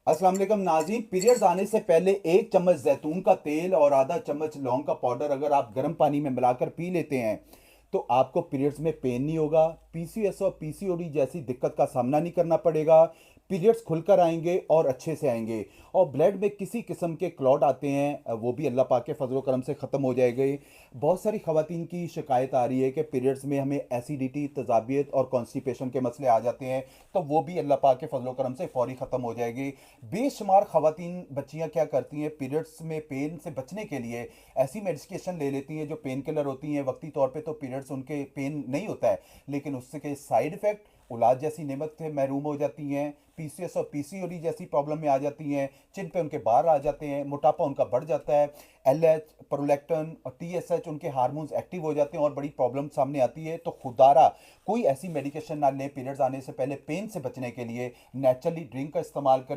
अस्सलाम वालेकुम नाज़रीन। पीरियड्स आने से पहले 1 चम्मच जैतून का तेल और आधा चम्मच लौंग का पाउडर अगर आप गर्म पानी में मिलाकर पी लेते हैं तो आपको पीरियड्स में पेन नहीं होगा। पीसीएस और पीसीओडी जैसी दिक्कत का सामना नहीं करना पड़ेगा। पीरियड्स खुलकर आएंगे और अच्छे से आएंगे। और ब्लड में किसी किस्म के क्लॉट आते हैं वो भी अल्लाह पाक के फजलो करम से ख़त्म हो जाएंगे। बहुत सारी खवातीन की शिकायत आ रही है कि पीरियड्स में हमें एसिडिटी, तजाबियत और कॉन्स्टिपेशन के मसले आ जाते हैं, तो वो भी अल्लाह पाक के फजलो करम से फौरी ख़त्म हो जाएगी। बेशुमार खवातीन बच्चियां क्या करती हैं, पीरियड्स में पेन से बचने के लिए ऐसी मेडिकेशन ले लेती हैं जो पेन किलर होती हैं। वक्ती तौर पे तो पीरियड्स उनके पेन नहीं होता है, लेकिन उसके साइड इफेक्ट औलाद जैसी नेमत से महरूम हो जाती हैं। पीसीएस और पीसीओडी जैसी प्रॉब्लम में आ जाती हैं, चिन पे उनके बाल आ जाते हैं, मोटापा उनका बढ़ जाता है। एलएच, प्रोलैक्टिन और टीएसएच उनके हार्मोन्स एक्टिव हो जाते हैं और बड़ी प्रॉब्लम सामने आती है। तो खुदारा कोई ऐसी मेडिकेशन ना लें पीरियड्स आने से पहले पेन से बचने के लिए। नेचुरली ड्रिंक का इस्तेमाल करें।